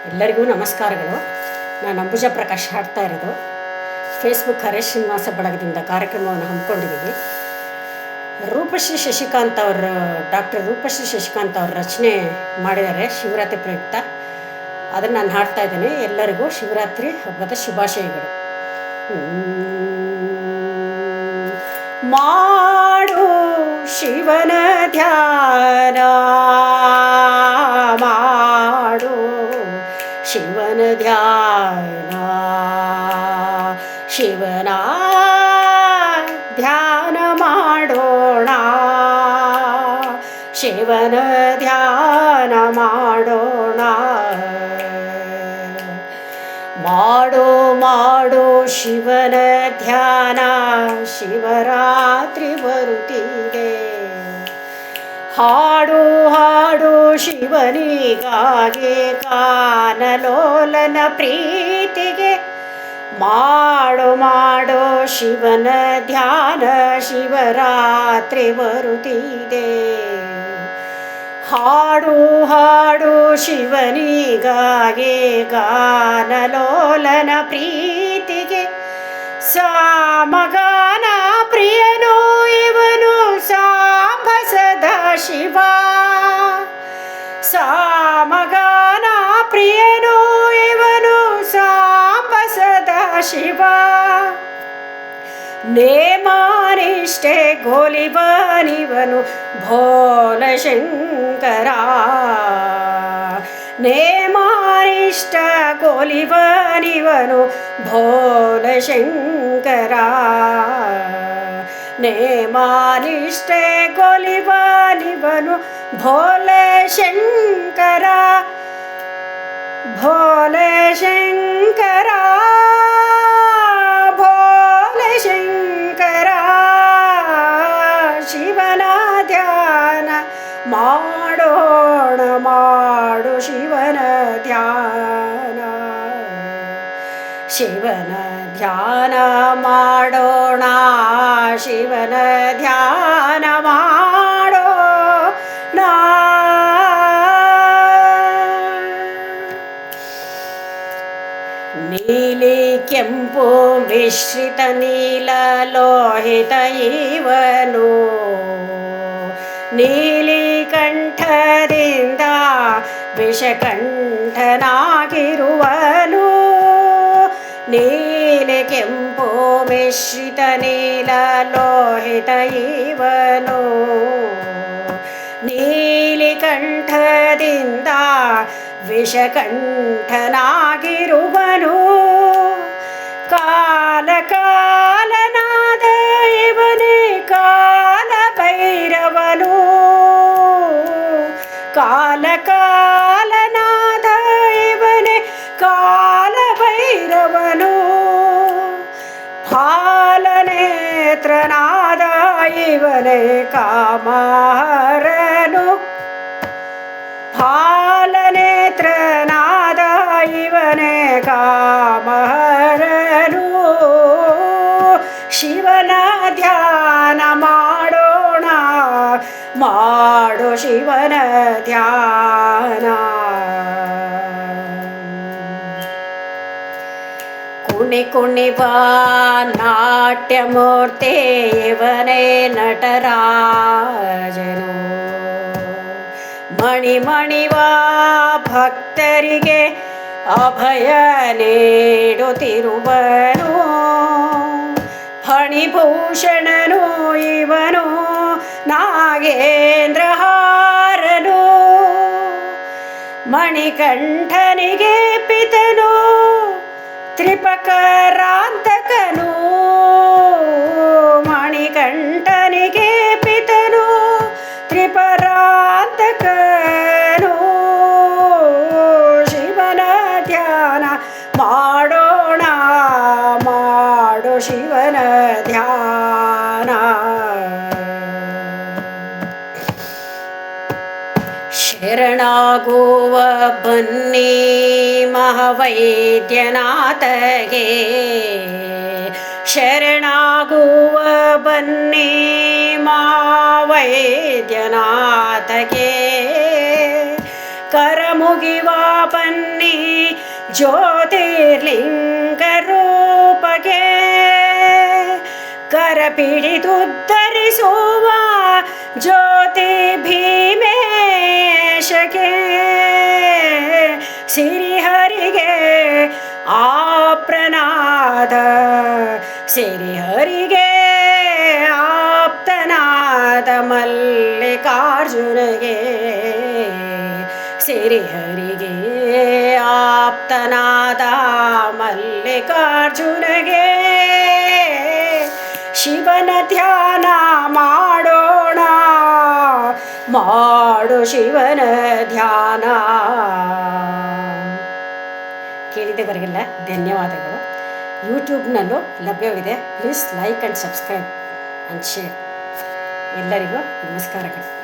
ಎಲ್ಲರಿಗೂ ನಮಸ್ಕಾರಗಳು. ನಾನು ಅಂಬುಜಾ ಪ್ರಕಾಶ್ ಹಾಡ್ತಾ ಇರೋದು. ಫೇಸ್ಬುಕ್ ಹರೇಶ್ ಶ್ರೀನಿವಾಸ ಬಳಗದಿಂದ ಕಾರ್ಯಕ್ರಮವನ್ನು ಹಮ್ಮಿಕೊಂಡಿದ್ದೀವಿ. ರೂಪಶ್ರೀ ಶಶಿಕಾಂತ್ ಅವರು ಡಾಕ್ಟರ್ ರೂಪಶ್ರೀ ಶಶಿಕಾಂತ್ ಅವರು ರಚನೆ ಮಾಡಿದ್ದಾರೆ ಶಿವರಾತ್ರಿ ಪ್ರಯುಕ್ತ. ಅದನ್ನು ನಾನು ಹಾಡ್ತಾ ಇದ್ದೇನೆ. ಎಲ್ಲರಿಗೂ ಶಿವರಾತ್ರಿ ಹಬ್ಬದ ಶುಭಾಶಯಗಳು. ಮಾಡು ಶಿವನ ಧ್ಯಾನ, ಮಾಡು ಶಿವನ ಧ್ಯಾನ, ಶಿವನ ಧ್ಯಾನ ಮಾಡೋಣ, ಶಿವನ ಧ್ಯಾನ ಮಾಡೋಣ. ಮಾಡೋ ಮಾಡೋ ಶಿವನ ಧ್ಯಾನ, ಶಿವರಾತ್ರಿ ಬರುತ್ತಿದೆ. ಹಾಡು ಹಾಡು ಶಿವನಿಗಾಗಿ, ಕಾನಲೋಲನ ಪ್ರೀತಿಗೆ. ಮಾಡೋ ಮಾಡೋ ಶಿವನ ಧ್ಯಾನ, ಶಿವರಾತ್ರಿ ಬರುತ್ತಿದೆ. ಹಾಡು ಹಾಡು ಶಿವನಿಗಾಗಿ, ಗಾನಲೋಲನ ಪ್ರೀತಿಗೆ. ಸಾಮಗಾನ ಪ್ರಿಯನು ಇವನು, ಸಾಂಬ ಸದಾ ಶಿವ. ಸಾಮಗಾನ ಪ್ರಿಯನು ಇವನು, ಸಾಂಬ ಸದಾ ಶಿವ. ನೇಮಾನಿಷ್ಠೆ ಗೋಲಿಬನಿವನು, ಭೋಲ ಶಂಕರ. ನೇಮಾನಿಷ್ಠ ಗೋಲಿಬನಿವನು, ಭೋಲ ಶಂಕರ. ನೇಮಾನಿಷ್ಠೆ ಗೋಲಿಬನಿವನು, ಭೋಲ ಶಂಕರ. ಭೋಲ ಶಂಕರ, ಶಿವನ ಧ್ಯಾನ ಮಾಡೋಣ, ಮಾಡು ಶಿವನ ಧ್ಯಾನ, ಶಿವನ ಧ್ಯಾನ ಮಾಡೋಣ, ಶಿವನ ಧ್ಯಾನ ಮಾಡೋಣ. ನೀಲಿ ಕೆಂಪು ಮಿಶ್ರಿತ ನೀಲ ಲೋಹಿತ ಇವನು, ನೀಲಿಕಂಠದಿಂದ ವಿಷಕಂಠನಾಗಿರುವನು. ನೀಲಿ ಕೆಂಪು ಮಿಶ್ರಿತ ನೀಲ ಲೋಹಿತ ಇವನು, ನೀಲಿಕಂಠದಿಂದ ವಿಷಕಂಠನಾಗಿರುವನು. ಕಾಲ ಕಾಲನಾದ ಇವನೇ ಕಾಲ ಭೈರವನು. ಕಾಲ ಕಾಲನಾದ ಇವನೇ ಕಾಲ ಭೈರವನು. ಫಾಲನೇತ್ರನಾದ ಇವನೇ ಕಾಮಹರನು. ಫಾಲನೇತ್ರನಾದ ಇವನೇ ಕಾಮಹರನು. ಶಿವನ ಧ್ಯಾನ ಮಾಡೋಣ, ಮಾಡು ಶಿವನ ಧ್ಯಾನ. ಕುಣಿ ಕುಣಿವ ನಾಟ್ಯಮೂರ್ತಿ ಇವನೇ ನಟರಾಜನು. ಮಣಿ ಮಣಿವ ಭಕ್ತರಿಗೆ ಅಭಯ ನೀಡುತ್ತಿರುವನು. ಫಣಿಭೂಷಣನು ಇವನು, ನಾಗೇಂದ್ರಹಾರನು. ಮಣಿಕಂಠನಿಗೆ ಪಿತನು, ತ್ರಿಪಕರಾಂತಕನು. ಮಣಿಕಂಠನಿಗೆ ಪಿತನು, ತ್ರಿಪರಾಂತಕನು. ಶಿವನ ಧ್ಯಾನ ಮಾಡೋಣ, ಮಾಡು ಶಿವನ ಧ್ಯಾನ. ಶರಣಾಗುವ ಬನ್ನಿ ಮಹಾವೈದ್ಯನಾಥಗೆ. ಶರಣಾಗುವ ಬನ್ನಿ ಮಹಾವೈದ್ಯನಾಥಗೆ. ಕರಮುಗಿವ ಬನ್ನಿ ಜ್ಯೋತಿರ್ಲಿಂಗ ರೂಪಗೆ ಕರಪಿಡಿದುದ್ಧರಿಸುವ ಜ್ಯೋತಿ ಭೀಮೇಶಗೆ ಸಿರಿಹರಿಗೆ ಆಪ್ರನಾದ ಸಿರಿಹರಿಗೆ ಆಪ್ತನಾದ ಮಲ್ಲಿಕಾರ್ಜುನಗೆ ಸಿರಿಹರಿಗೆ ಆಪ್ತನಾದ ಮಲ್ಲಿಕಾರ್ಜುನಗೆ ಶಿವನ ಧ್ಯಾನ ಮಾಡೋಣ ಮಾಡು ಶಿವನ ಧ್ಯಾನ. ಕೇಳಿದವರಿಗೆಲ್ಲ ಧನ್ಯವಾದಗಳು. ಯೂಟ್ಯೂಬ್ನಲ್ಲೂ ಲಭ್ಯವಿದೆ. Please like and subscribe and share. ಎಲ್ಲರಿಗೂ ನಮಸ್ಕಾರಗಳು.